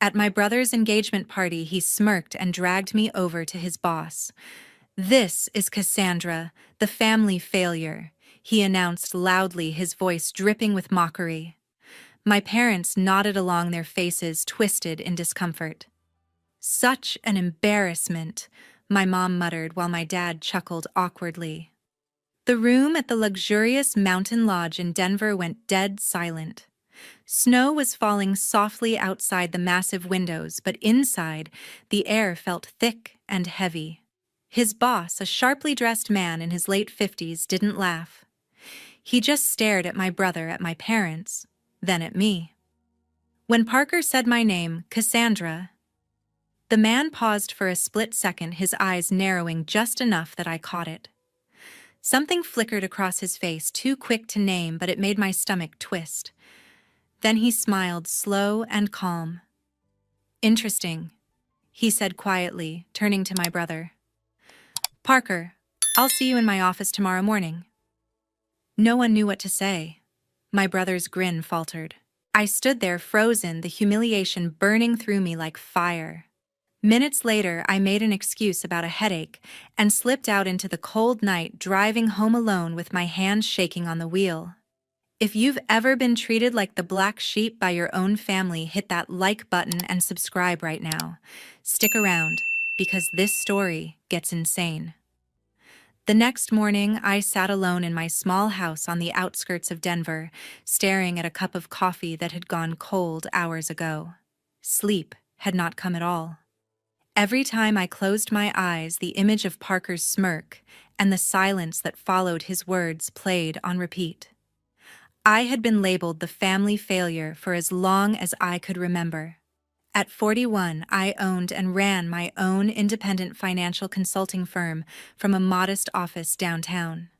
At my brother's engagement party, he smirked and dragged me over to his boss. "This is Cassandra, the family failure," he announced loudly, his voice dripping with mockery. My parents nodded along, their faces twisted in discomfort. "Such an embarrassment," my mom muttered while my dad chuckled awkwardly. The room at the luxurious mountain lodge in Denver went dead silent. Snow was falling softly outside the massive windows, but inside, the air felt thick and heavy. His boss, a sharply dressed man in his late 50s, didn't laugh. He just stared at my brother, at my parents, then at me. When Parker said my name, Cassandra, the man paused for a split second, his eyes narrowing just enough that I caught it. Something flickered across his face, too quick to name, but it made my stomach twist. Then he smiled, slow and calm. "Interesting," he said quietly, turning to my brother. "Parker, I'll see you in my office tomorrow morning." No one knew what to say. My brother's grin faltered. I stood there frozen, the humiliation burning through me like fire. Minutes later, I made an excuse about a headache and slipped out into the cold night, driving home alone with my hands shaking on the wheel. If you've ever been treated like the black sheep by your own family, hit that like button and subscribe right now. Stick around, because this story gets insane. The next morning, I sat alone in my small house on the outskirts of Denver, staring at a cup of coffee that had gone cold hours ago. Sleep had not come at all. Every time I closed my eyes, the image of Parker's smirk and the silence that followed his words played on repeat. I had been labeled the family failure for as long as I could remember. At 41, I owned and ran my own independent financial consulting firm from a modest office downtown.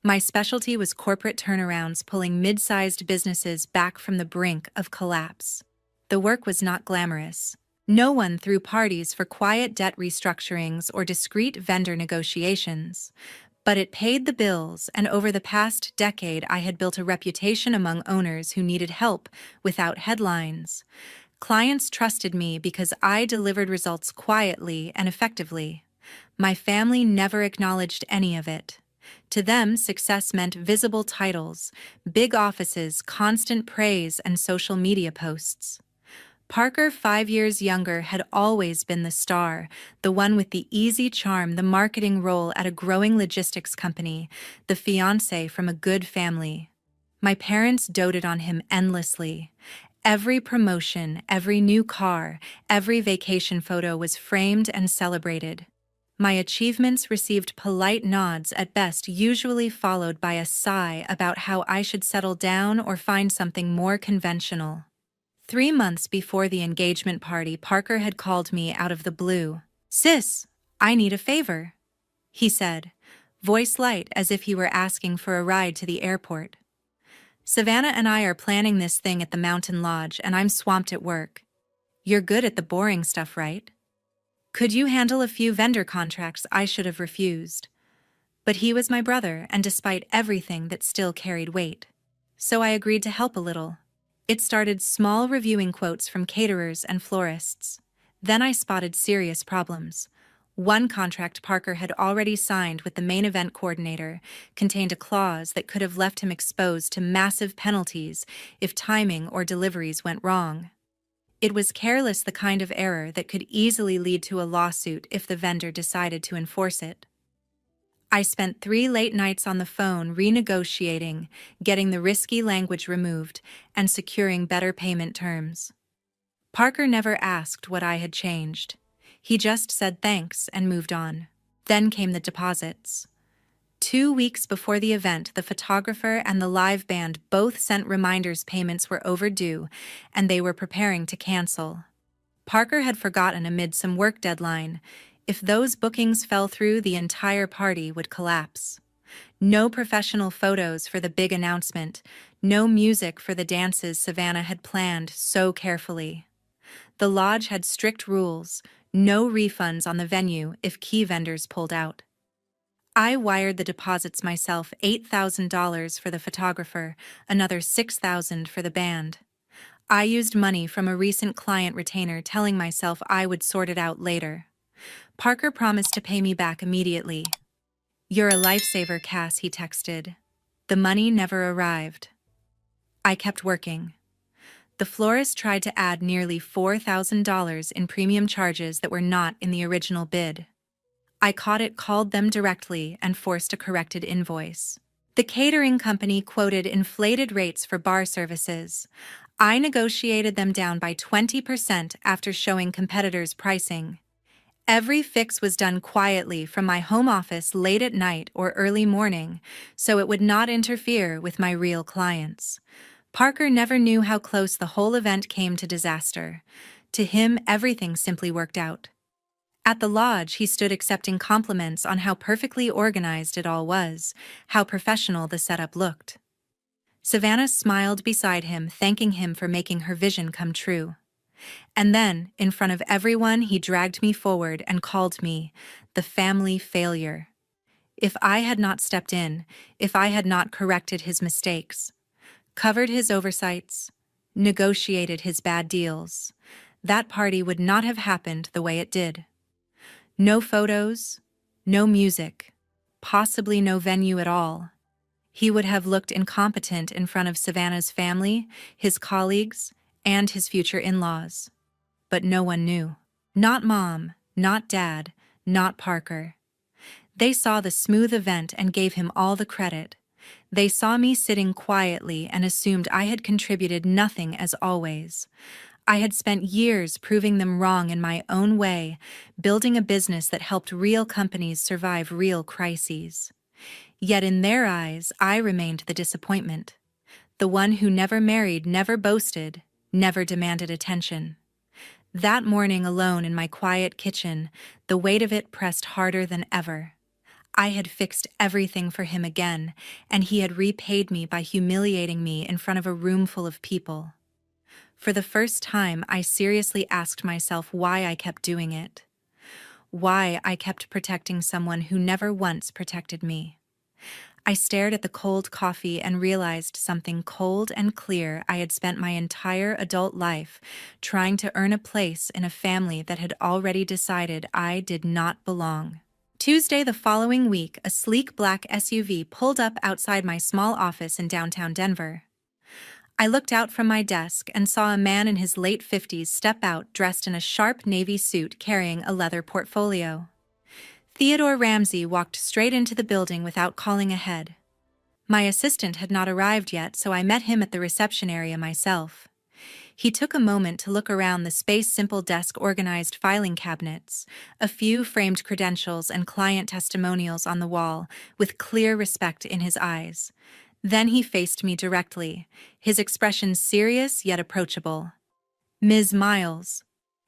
My specialty was corporate turnarounds, pulling mid-sized businesses back from the brink of collapse. The work was not glamorous. No one threw parties for quiet debt restructurings or discreet vendor negotiations. But it paid the bills, and over the past decade I had built a reputation among owners who needed help without headlines. Clients trusted me because I delivered results quietly and effectively. My family never acknowledged any of it. To them, success meant visible titles, big offices, constant praise, and social media posts. Parker, 5 years younger, had always been the star, the one with the easy charm, the marketing role at a growing logistics company, the fiancé from a good family. My parents doted on him endlessly. Every promotion, every new car, every vacation photo was framed and celebrated. My achievements received polite nods at best, usually followed by a sigh about how I should settle down or find something more conventional. 3 months before the engagement party, Parker had called me out of the blue. "Sis, I need a favor," he said, voice light as if he were asking for a ride to the airport. "Savannah and I are planning this thing at the mountain lodge, and I'm swamped at work. You're good at the boring stuff, right? Could you handle a few vendor contracts I should have refused?" But he was my brother, and despite everything, that still carried weight. So I agreed to help a little. It started small, reviewing quotes from caterers and florists. Then I spotted serious problems. One contract Parker had already signed with the main event coordinator contained a clause that could have left him exposed to massive penalties if timing or deliveries went wrong. It was careless, the kind of error that could easily lead to a lawsuit if the vendor decided to enforce it. I spent 3 late nights on the phone renegotiating, getting the risky language removed, and securing better payment terms. Parker never asked what I had changed. He just said thanks and moved on. Then came the deposits. 2 weeks before the event, the photographer and the live band both sent reminders payments were overdue, and they were preparing to cancel. Parker had forgotten amid some work deadline. If those bookings fell through, the entire party would collapse. No professional photos for the big announcement, no music for the dances Savannah had planned so carefully. The lodge had strict rules, no refunds on the venue if key vendors pulled out. I wired the deposits myself, $8,000 for the photographer, another $6,000 for the band. I used money from a recent client retainer, telling myself I would sort it out later. Parker promised to pay me back immediately. "You're a lifesaver, Cass," he texted. The money never arrived. I kept working. The florist tried to add nearly $4,000 in premium charges that were not in the original bid. I caught it, called them directly, and forced a corrected invoice. The catering company quoted inflated rates for bar services. I negotiated them down by 20% after showing competitors' pricing. Every fix was done quietly from my home office late at night or early morning, so it would not interfere with my real clients. Parker never knew how close the whole event came to disaster. To him, everything simply worked out. At the lodge, he stood accepting compliments on how perfectly organized it all was, how professional the setup looked. Savannah smiled beside him, thanking him for making her vision come true. And then, in front of everyone, he dragged me forward and called me the family failure. If I had not stepped in, if I had not corrected his mistakes, covered his oversights, negotiated his bad deals, that party would not have happened the way it did. No photos, no music, possibly no venue at all. He would have looked incompetent in front of Savannah's family, his colleagues, and his future in-laws. But no one knew. Not Mom, not Dad, not Parker. They saw the smooth event and gave him all the credit. They saw me sitting quietly and assumed I had contributed nothing, as always. I had spent years proving them wrong in my own way, building a business that helped real companies survive real crises. Yet in their eyes, I remained the disappointment. The one who never married, never boasted, never demanded attention. That morning alone in my quiet kitchen, the weight of it pressed harder than ever. I had fixed everything for him again, and he had repaid me by humiliating me in front of a room full of people. For the first time, I seriously asked myself why I kept doing it. Why I kept protecting someone who never once protected me. I stared at the cold coffee and realized something cold and clear. I had spent my entire adult life trying to earn a place in a family that had already decided I did not belong. Tuesday the following week, a sleek black SUV pulled up outside my small office in downtown Denver. I looked out from my desk and saw a man in his late 50s step out, dressed in a sharp navy suit, carrying a leather portfolio. Theodore Ramsey walked straight into the building without calling ahead. My assistant had not arrived yet, so I met him at the reception area myself. He took a moment to look around the space, simple desk, organized filing cabinets, a few framed credentials and client testimonials on the wall, with clear respect in his eyes. Then he faced me directly, his expression serious yet approachable. "Ms. Miles,"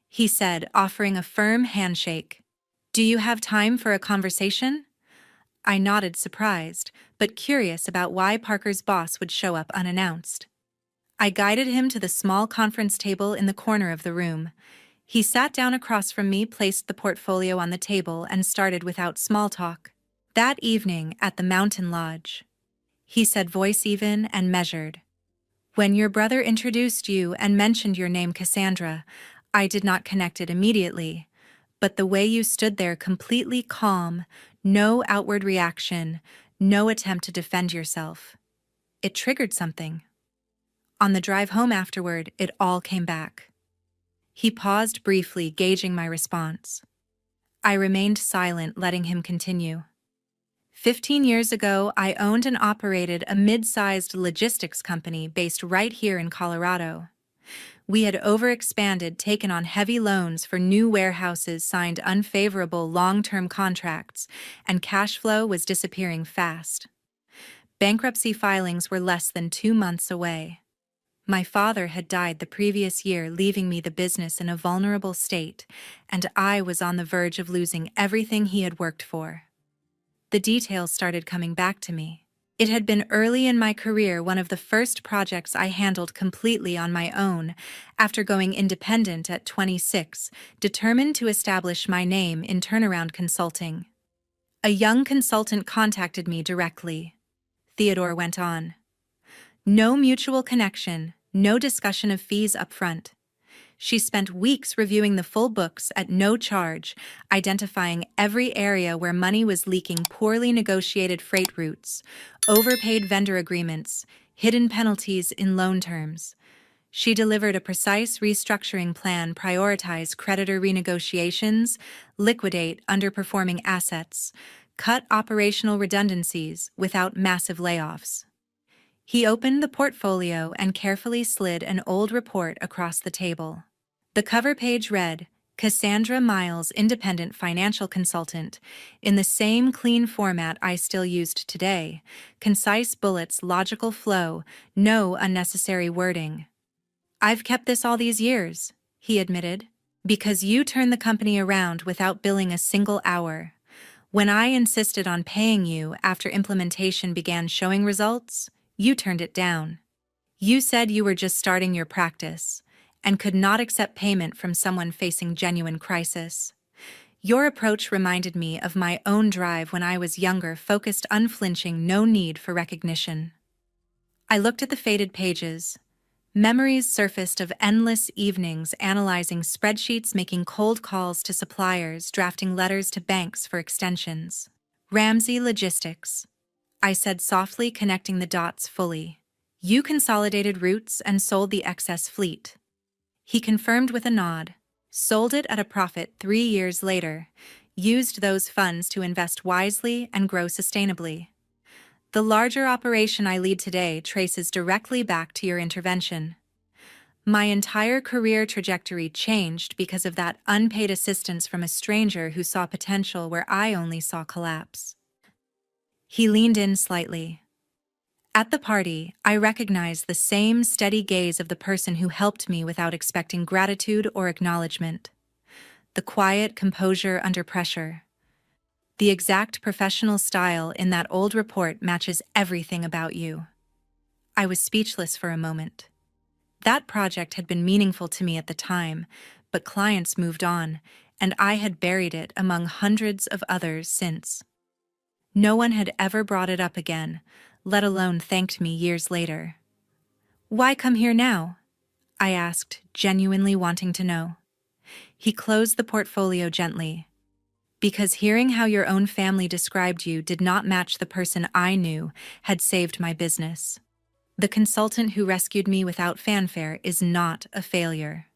he said, offering a firm handshake. "Do you have time for a conversation?" I nodded, surprised, but curious about why Parker's boss would show up unannounced. I guided him to the small conference table in the corner of the room. He sat down across from me, placed the portfolio on the table, and started without small talk. "That evening at the Mountain Lodge," he said, voice even and measured. "When your brother introduced you and mentioned your name, Cassandra, I did not connect it immediately. But the way you stood there, completely calm, no outward reaction, no attempt to defend yourself, it triggered something. On the drive home afterward, it all came back." He paused briefly, gauging my response. I remained silent, letting him continue. 15 years ago, I owned and operated a mid-sized logistics company based right here in Colorado. We had overexpanded, taken on heavy loans for new warehouses, signed unfavorable long-term contracts, and cash flow was disappearing fast. Bankruptcy filings were less than 2 months away. My father had died the previous year, leaving me the business in a vulnerable state, and I was on the verge of losing everything he had worked for. The details started coming back to me. It had been early in my career, one of the first projects I handled completely on my own, after going independent at 26, determined to establish my name in turnaround consulting. A young consultant contacted me directly. Theodore went on. No mutual connection, No discussion of fees up front. She spent weeks reviewing the full books at no charge, identifying every area where money was leaking: poorly negotiated freight routes, overpaid vendor agreements, hidden penalties in loan terms. She delivered a precise restructuring plan: prioritize creditor renegotiations, liquidate underperforming assets, cut operational redundancies without massive layoffs. He opened the portfolio and carefully slid an old report across the table. The cover page read, "Cassandra Miles, Independent Financial Consultant," in the same clean format I still used today: concise bullets, logical flow, no unnecessary wording. "I've kept this all these years," he admitted, "because you turned the company around without billing a single hour. When I insisted on paying you after implementation began showing results, you turned it down. You said you were just starting your practice and could not accept payment from someone facing genuine crisis. Your approach reminded me of my own drive when I was younger: focused, unflinching, no need for recognition." I looked at the faded pages. Memories surfaced of endless evenings analyzing spreadsheets, making cold calls to suppliers, drafting letters to banks for extensions. "Ramsey Logistics," I said softly, connecting the dots fully. "You consolidated routes and sold the excess fleet." He confirmed with a nod. "Sold it at a profit 3 years later. Used those funds to invest wisely and grow sustainably. The larger operation I lead today traces directly back to your intervention. My entire career trajectory changed because of that unpaid assistance from a stranger who saw potential where I only saw collapse." He leaned in slightly. "At the party, I recognized the same steady gaze of the person who helped me without expecting gratitude or acknowledgement. The quiet composure under pressure. The exact professional style in that old report matches everything about you." I was speechless for a moment. That project had been meaningful to me at the time, but clients moved on, and I had buried it among hundreds of others since. No one had ever brought it up again, let alone thanked me years later. "Why come here now?" I asked, genuinely wanting to know. He closed the portfolio gently. "Because hearing how your own family described you did not match the person I knew had saved my business. The consultant who rescued me without fanfare is not a failure.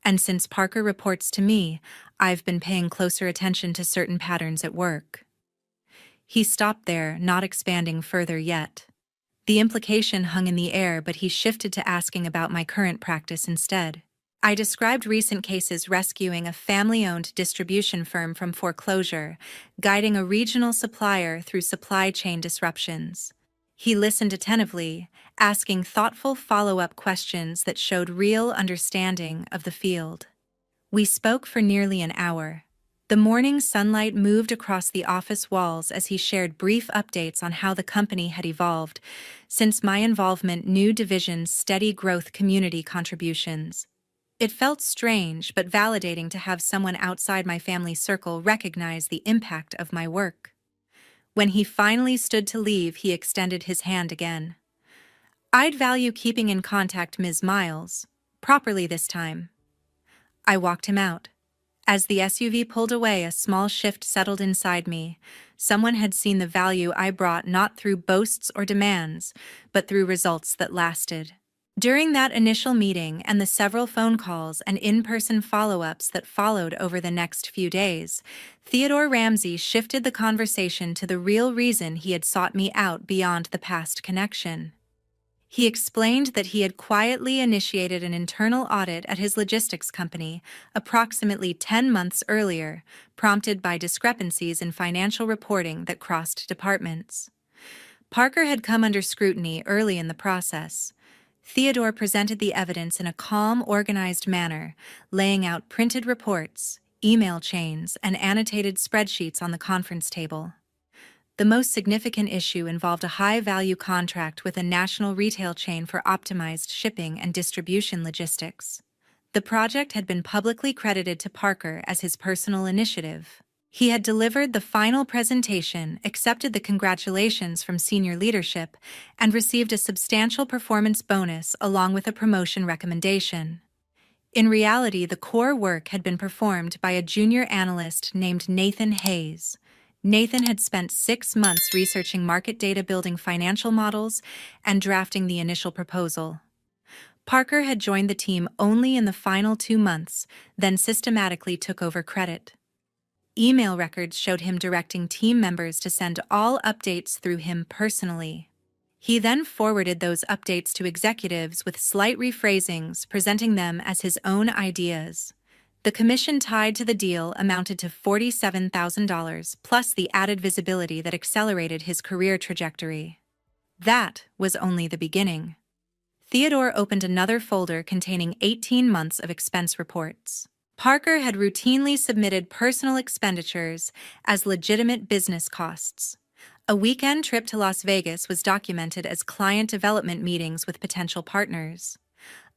And since Parker reports to me, I've been paying closer attention to certain patterns at work." He stopped there, not expanding further yet. The implication hung in the air, but he shifted to asking about my current practice instead. I described recent cases: rescuing a family-owned distribution firm from foreclosure, guiding a regional supplier through supply chain disruptions. He listened attentively, asking thoughtful follow-up questions that showed real understanding of the field. We spoke for nearly an hour. The morning sunlight moved across the office walls as he shared brief updates on how the company had evolved since my involvement: new divisions, steady growth, community contributions. It felt strange but validating to have someone outside my family circle recognize the impact of my work. When he finally stood to leave, he extended his hand again. "I'd value keeping in contact, Ms. Miles. Properly this time." I walked him out. As the SUV pulled away, a small shift settled inside me. Someone had seen the value I brought, not through boasts or demands, but through results that lasted. During that initial meeting and the several phone calls and in-person follow-ups that followed over the next few days, Theodore Ramsey shifted the conversation to the real reason he had sought me out beyond the past connection. He explained that he had quietly initiated an internal audit at his logistics company approximately 10 months earlier, prompted by discrepancies in financial reporting that crossed departments. Parker had come under scrutiny early in the process. Theodore presented the evidence in a calm, organized manner, laying out printed reports, email chains, and annotated spreadsheets on the conference table. The most significant issue involved a high-value contract with a national retail chain for optimized shipping and distribution logistics. The project had been publicly credited to Parker as his personal initiative. He had delivered the final presentation, accepted the congratulations from senior leadership, and received a substantial performance bonus along with a promotion recommendation. In reality, the core work had been performed by a junior analyst named Nathan Hayes. Nathan had spent 6 months researching market data, building financial models, and drafting the initial proposal. Parker had joined the team only in the final 2 months, then systematically took over credit. Email records showed him directing team members to send all updates through him personally. He then forwarded those updates to executives with slight rephrasings, presenting them as his own ideas. The commission tied to the deal amounted to $47,000, plus the added visibility that accelerated his career trajectory. That was only the beginning. Theodore opened another folder containing 18 months of expense reports. Parker had routinely submitted personal expenditures as legitimate business costs. A weekend trip to Las Vegas was documented as client development meetings with potential partners.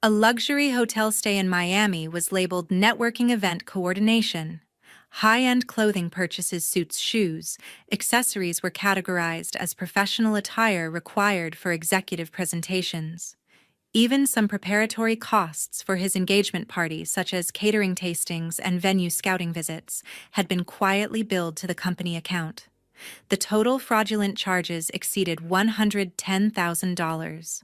A luxury hotel stay in Miami was labeled networking event coordination. High-end clothing purchases, suits, shoes, accessories were categorized as professional attire required for executive presentations. Even some preparatory costs for his engagement party, such as catering tastings and venue scouting visits, had been quietly billed to the company account. The total fraudulent charges exceeded $110,000.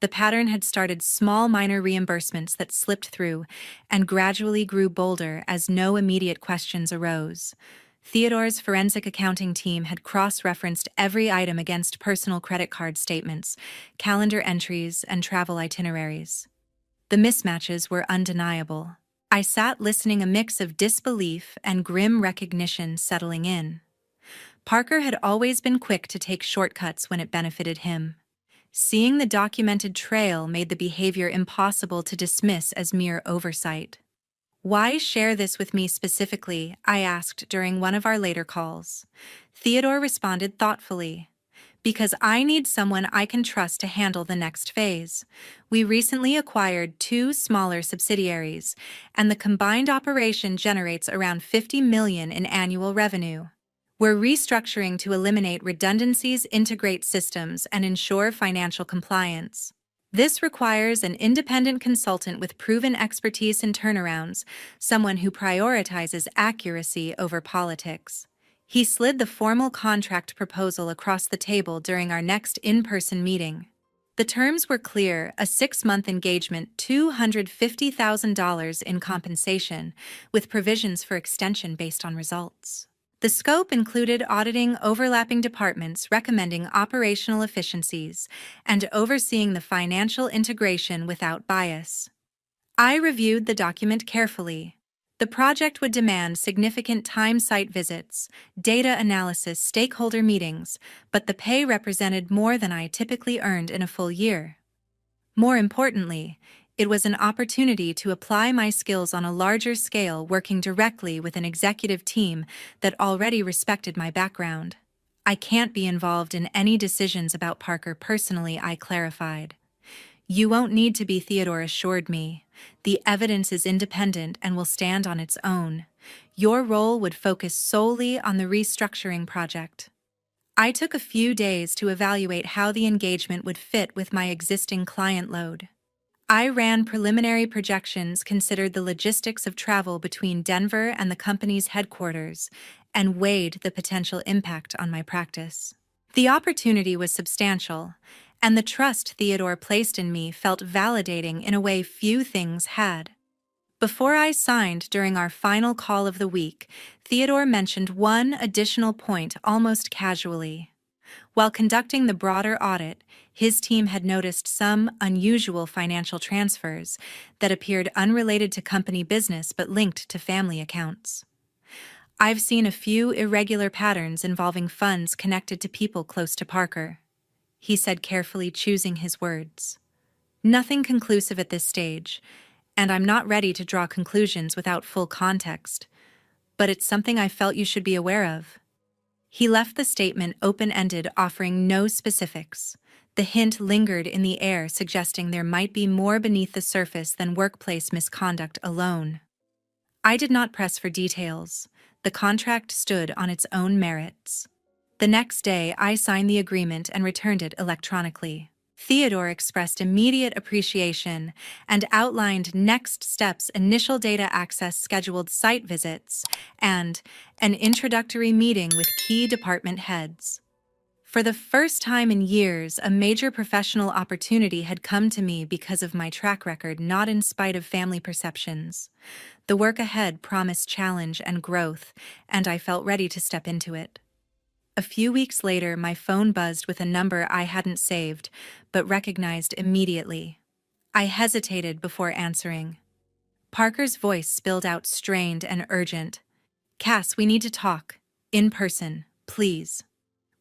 The pattern had started small minor reimbursements that slipped through and gradually grew bolder as no immediate questions arose. Theodore's forensic accounting team had cross-referenced every item against personal credit card statements, calendar entries, and travel itineraries. The mismatches were undeniable. I sat listening, a mix of disbelief and grim recognition settling in. Parker had always been quick to take shortcuts when it benefited him. Seeing the documented trail made the behavior impossible to dismiss as mere oversight. "Why share this with me specifically?" I asked during one of our later calls. Theodore responded thoughtfully. "Because I need someone I can trust to handle the next phase. We recently acquired 2 smaller subsidiaries, and the combined operation generates around $50 million in annual revenue. We're restructuring to eliminate redundancies, integrate systems, and ensure financial compliance. This requires an independent consultant with proven expertise in turnarounds, someone who prioritizes accuracy over politics." He slid the formal contract proposal across the table during our next in-person meeting. The terms were clear: a 6-month engagement, $250,000 in compensation, with provisions for extension based on results. The scope included auditing overlapping departments, recommending operational efficiencies, and overseeing the financial integration without bias. I reviewed the document carefully. The project would demand significant time, site visits, data analysis, stakeholder meetings, but the pay represented more than I typically earned in a full year. More importantly, it was an opportunity to apply my skills on a larger scale, working directly with an executive team that already respected my background. "I can't be involved in any decisions about Parker personally," I clarified. "You won't need to be," Theodore assured me. "The evidence is independent and will stand on its own. Your role would focus solely on the restructuring project." I took a few days to evaluate how the engagement would fit with my existing client load. I ran preliminary projections, considered the logistics of travel between Denver and the company's headquarters, and weighed the potential impact on my practice. The opportunity was substantial, and the trust Theodore placed in me felt validating in a way few things had. Before I signed, during our final call of the week, Theodore mentioned one additional point almost casually. While conducting the broader audit, his team had noticed some unusual financial transfers that appeared unrelated to company business but linked to family accounts. "I've seen a few irregular patterns involving funds connected to people close to Parker," he said, carefully choosing his words. "Nothing conclusive at this stage, and I'm not ready to draw conclusions without full context, but it's something I felt you should be aware of." He left the statement open-ended, offering no specifics. The hint lingered in the air, suggesting there might be more beneath the surface than workplace misconduct alone. I did not press for details. The contract stood on its own merits. The next day, I signed the agreement and returned it electronically. Theodore expressed immediate appreciation and outlined next steps: initial data access, scheduled site visits, and an introductory meeting with key department heads. For the first time in years, a major professional opportunity had come to me because of my track record, not in spite of family perceptions. The work ahead promised challenge and growth, and I felt ready to step into it. A few weeks later, my phone buzzed with a number I hadn't saved, but recognized immediately. I hesitated before answering. Parker's voice spilled out strained and urgent. "Cass, we need to talk. In person, please."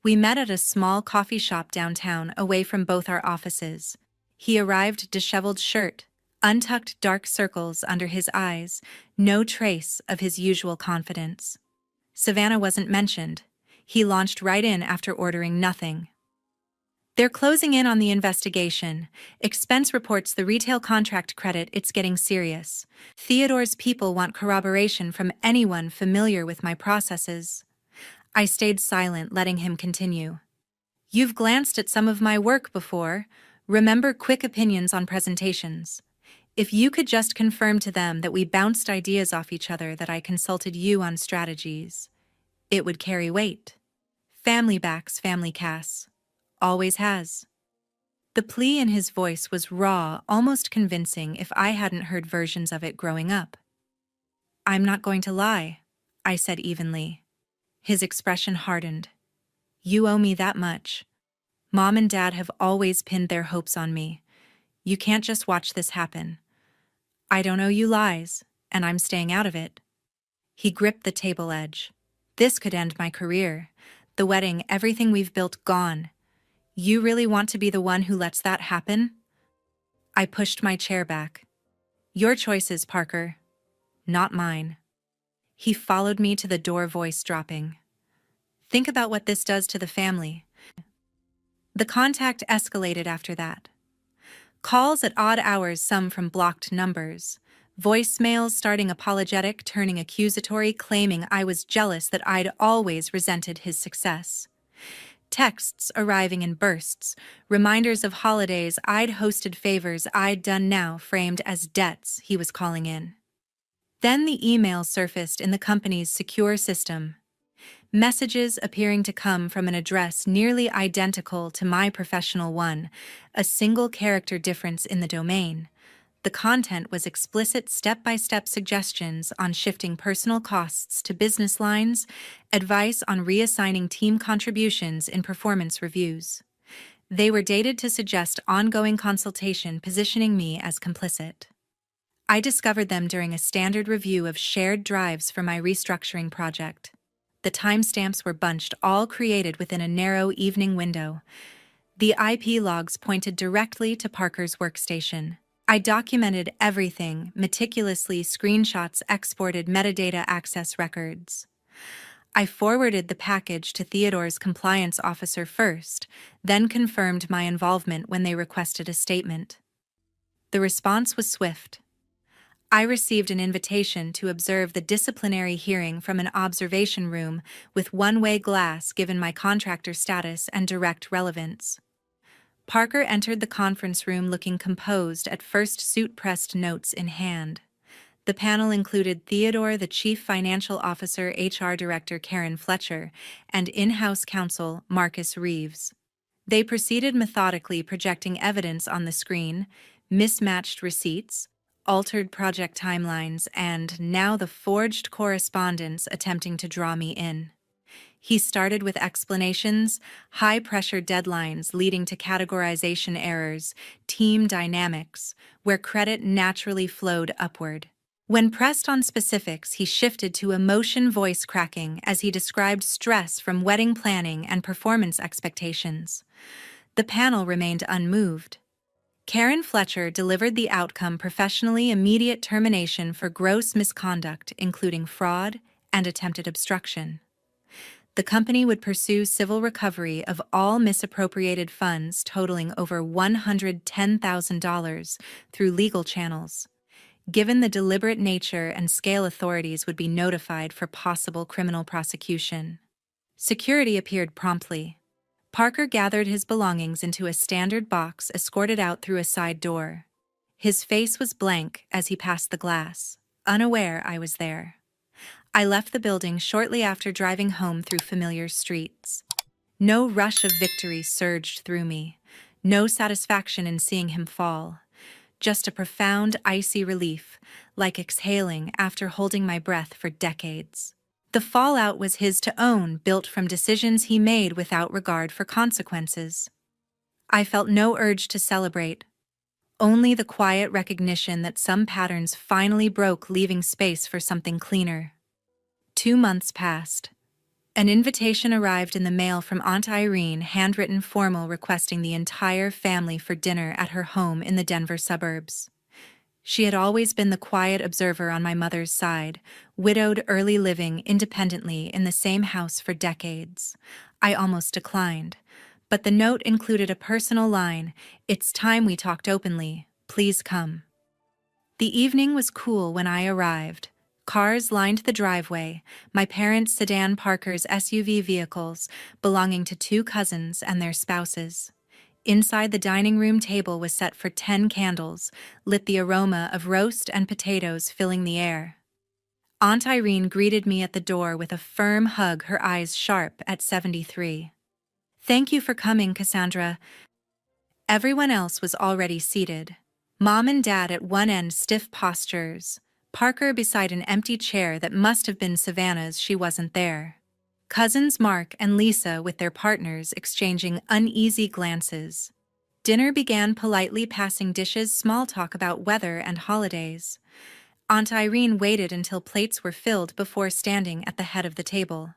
We met at a small coffee shop downtown, away from both our offices. He arrived disheveled shirt, untucked dark circles under his eyes, no trace of his usual confidence. Savannah wasn't mentioned. He launched right in after ordering nothing. "They're closing in on the investigation. Expense reports, the retail contract credit, it's getting serious. Theodore's people want corroboration from anyone familiar with my processes." I stayed silent, letting him continue. "You've glanced at some of my work before. Remember quick opinions on presentations. If you could just confirm to them that we bounced ideas off each other, that I consulted you on strategies, it would carry weight. Family backs family, Cass. Always has." The plea in his voice was raw, almost convincing if I hadn't heard versions of it growing up. "I'm not going to lie," I said evenly. His expression hardened. "You owe me that much. Mom and Dad have always pinned their hopes on me. You can't just watch this happen. I don't owe you lies, and I'm staying out of it." He gripped the table edge. "This could end my career. The wedding, everything we've built, gone. You really want to be the one who lets that happen?" I pushed my chair back. "Your choices, Parker. Not mine." He followed me to the door, voice dropping. "Think about what this does to the family." The contact escalated after that. Calls at odd hours, some from blocked numbers. Voicemails starting apologetic, turning accusatory, claiming I was jealous that I'd always resented his success. Texts arriving in bursts, reminders of holidays I'd hosted, favors I'd done, now framed as debts he was calling in. Then the emails surfaced in the company's secure system. Messages appearing to come from an address nearly identical to my professional one, a single character difference in the domain. The content was explicit step-by-step suggestions on shifting personal costs to business lines, advice on reassigning team contributions in performance reviews. They were dated to suggest ongoing consultation, positioning me as complicit. I discovered them during a standard review of shared drives for my restructuring project. The timestamps were bunched, all created within a narrow evening window. The IP logs pointed directly to Parker's workstation. I documented everything, meticulously: screenshots, exported metadata, access records. I forwarded the package to Theodore's compliance officer first, then confirmed my involvement when they requested a statement. The response was swift. I received an invitation to observe the disciplinary hearing from an observation room with one-way glass, given my contractor status and direct relevance. Parker entered the conference room looking composed at first, suit-pressed, notes in hand. The panel included Theodore, the Chief Financial Officer, HR Director Karen Fletcher, and in-house counsel Marcus Reeves. They proceeded methodically, projecting evidence on the screen: mismatched receipts, altered project timelines, and now the forged correspondence attempting to draw me in. He started with explanations: high-pressure deadlines leading to categorization errors, team dynamics, where credit naturally flowed upward. When pressed on specifics, he shifted to emotion, voice cracking as he described stress from wedding planning and performance expectations. The panel remained unmoved. Karen Fletcher delivered the outcome professionally: immediate termination for gross misconduct, including fraud and attempted obstruction. The company would pursue civil recovery of all misappropriated funds totaling over $110,000 through legal channels. Given the deliberate nature and scale, authorities would be notified for possible criminal prosecution. Security appeared promptly. Parker gathered his belongings into a standard box, escorted out through a side door. His face was blank as he passed the glass, unaware I was there. I left the building shortly after, driving home through familiar streets. No rush of victory surged through me, no satisfaction in seeing him fall. Just a profound, icy relief, like exhaling after holding my breath for decades. The fallout was his to own, built from decisions he made without regard for consequences. I felt no urge to celebrate, only the quiet recognition that some patterns finally broke, leaving space for something cleaner. 2 months passed. An invitation arrived in the mail from Aunt Irene, handwritten, formal, requesting the entire family for dinner at her home in the Denver suburbs. She had always been the quiet observer on my mother's side, widowed, early, living independently in the same house for decades. I almost declined, but the note included a personal line: "It's time we talked openly. Please come." The evening was cool when I arrived. Cars lined the driveway, my parents' sedan, Parker's SUV, vehicles belonging to 2 cousins and their spouses. Inside, the dining room table was set for 10 candles, lit, the aroma of roast and potatoes filling the air. Aunt Irene greeted me at the door with a firm hug, her eyes sharp at 73. "Thank you for coming, Cassandra." Everyone else was already seated. Mom and Dad at one end, stiff postures. Parker beside an empty chair that must have been Savannah's, she wasn't there. Cousins Mark and Lisa with their partners exchanging uneasy glances. Dinner began politely, passing dishes, small talk about weather and holidays. Aunt Irene waited until plates were filled before standing at the head of the table.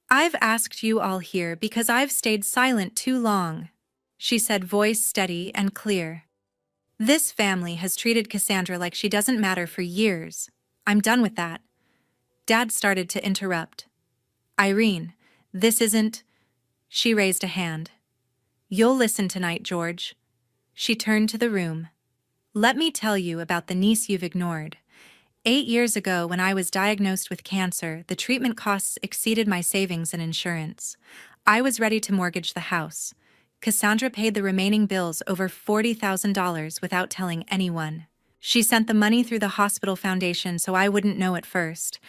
"I've asked you all here because I've stayed silent too long," she said, voice steady and clear. "This family has treated Cassandra like she doesn't matter for years. I'm done with that." Dad started to interrupt. "Irene, this isn't—" She raised a hand. "You'll listen tonight, George." She turned to the room. "Let me tell you about the niece you've ignored. 8 years ago, when I was diagnosed with cancer, the treatment costs exceeded my savings and insurance. I was ready to mortgage the house. Cassandra paid the remaining bills, over $40,000, without telling anyone. She sent the money through the hospital foundation so I wouldn't know at first.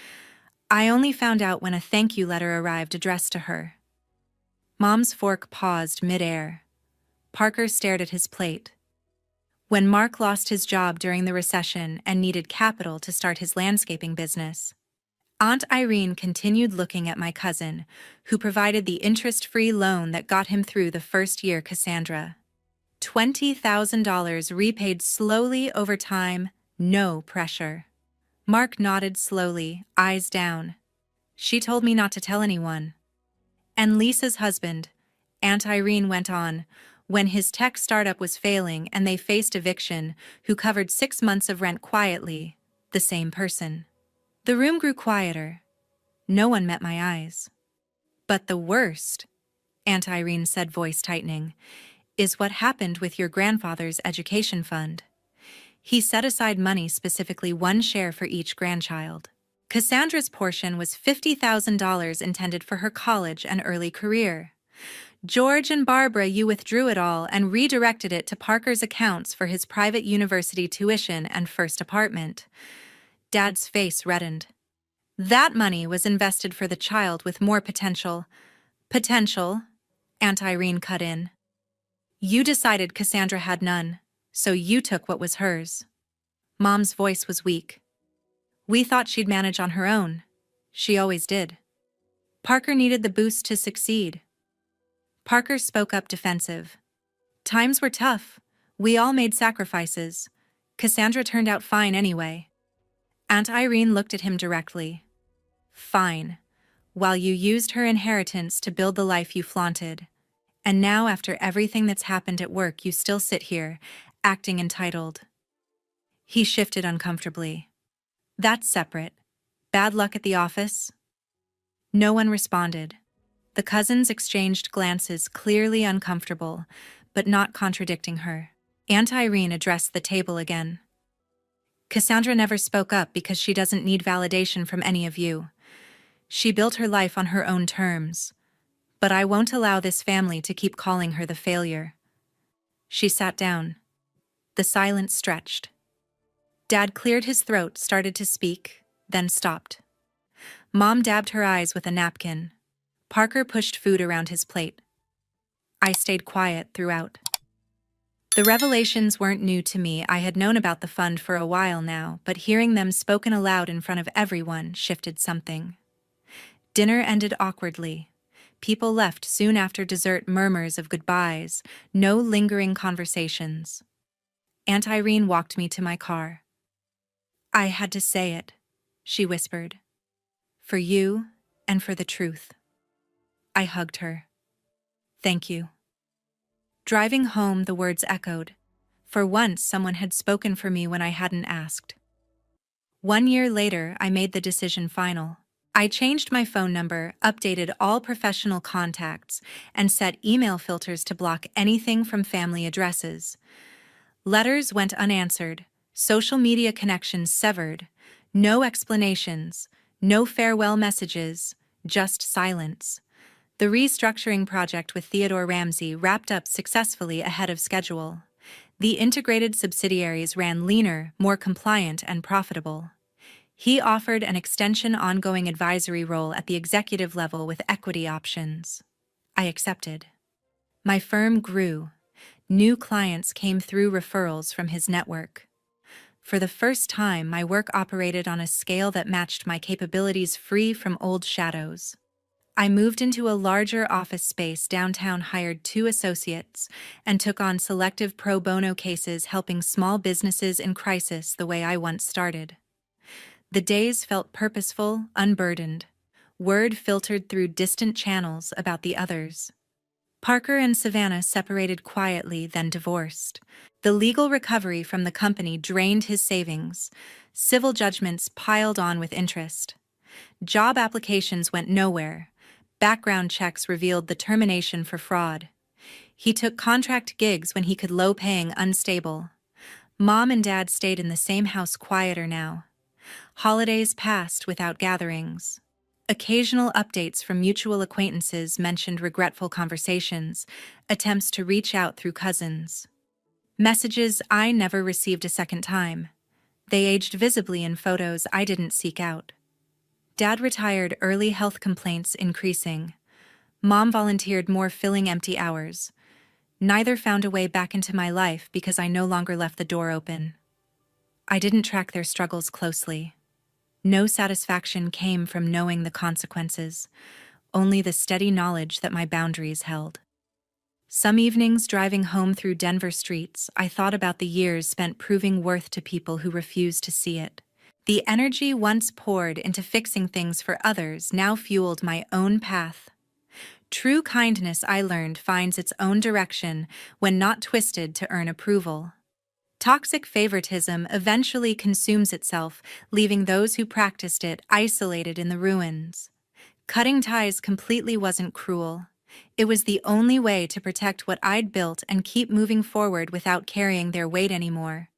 I only found out when a thank you letter arrived addressed to her." Mom's fork paused mid-air. Parker stared at his plate. "When Mark lost his job during the recession and needed capital to start his landscaping business." Aunt Irene continued, looking at my cousin, who provided the interest-free loan that got him through the first year. "Cassandra. $20,000 repaid slowly over time, no pressure." Mark nodded slowly, eyes down. "She told me not to tell anyone." "And Lisa's husband," Aunt Irene went on, "when his tech startup was failing and they faced eviction, who covered 6 months of rent quietly, the same person." The room grew quieter. No one met my eyes. "But the worst," Aunt Irene said, voice tightening, "is what happened with your grandfather's education fund. He set aside money, specifically 1 share for each grandchild. Cassandra's portion was $50,000, intended for her college and early career. George and Barbara, you withdrew it all and redirected it to Parker's accounts for his private university tuition and first apartment." Dad's face reddened. "That money was invested for the child with more potential." "Potential?" Aunt Irene cut in. "You decided Cassandra had none, so you took what was hers." Mom's voice was weak. "We thought she'd manage on her own. She always did. Parker needed the boost to succeed." Parker spoke up, defensive. "Times were tough. We all made sacrifices. Cassandra turned out fine anyway." Aunt Irene looked at him directly. "Fine. While you used her inheritance to build the life you flaunted. And now, after everything that's happened at work, you still sit here, acting entitled." He shifted uncomfortably. "That's separate. Bad luck at the office?" No one responded. The cousins exchanged glances, clearly uncomfortable, but not contradicting her. Aunt Irene addressed the table again. Cassandra never spoke up because she doesn't need validation from any of you. She built her life on her own terms. But I won't allow this family to keep calling her the failure. She sat down. The silence stretched. Dad cleared his throat, started to speak, then stopped. Mom dabbed her eyes with a napkin. Parker pushed food around his plate. I stayed quiet throughout. The revelations weren't new to me. I had known about the fund for a while now, but hearing them spoken aloud in front of everyone shifted something. Dinner ended awkwardly. People left soon after dessert, murmurs of goodbyes, no lingering conversations. Aunt Irene walked me to my car. "I had to say it," she whispered. "For you and for the truth." I hugged her. "Thank you." Driving home, the words echoed. For once, someone had spoken for me when I hadn't asked. 1 year later, I made the decision final. I changed my phone number, updated all professional contacts, and set email filters to block anything from family addresses. Letters went unanswered, social media connections severed, no explanations, no farewell messages, just silence. The restructuring project with Theodore Ramsey wrapped up successfully ahead of schedule. The integrated subsidiaries ran leaner, more compliant, and profitable. He offered an extension ongoing advisory role at the executive level with equity options. I accepted. My firm grew. New clients came through referrals from his network. For the first time, my work operated on a scale that matched my capabilities, free from old shadows. I moved into a larger office space downtown, hired 2 associates, and took on selective pro bono cases helping small businesses in crisis the way I once started. The days felt purposeful, unburdened. Word filtered through distant channels about the others. Parker and Savannah separated quietly, then divorced. The legal recovery from the company drained his savings. Civil judgments piled on with interest. Job applications went nowhere. Background checks revealed the termination for fraud. He took contract gigs when he could, low-paying, unstable. Mom and Dad stayed in the same house, quieter now. Holidays passed without gatherings. Occasional updates from mutual acquaintances mentioned regretful conversations, attempts to reach out through cousins. Messages I never received a second time. They aged visibly in photos I didn't seek out. Dad retired early, health complaints increasing. Mom volunteered more, filling empty hours. Neither found a way back into my life because I no longer left the door open. I didn't track their struggles closely. No satisfaction came from knowing the consequences, only the steady knowledge that my boundaries held. Some evenings, driving home through Denver streets, I thought about the years spent proving worth to people who refused to see it. The energy once poured into fixing things for others now fueled my own path. True kindness, I learned, finds its own direction when not twisted to earn approval. Toxic favoritism eventually consumes itself, leaving those who practiced it isolated in the ruins. Cutting ties completely wasn't cruel. It was the only way to protect what I'd built and keep moving forward without carrying their weight anymore.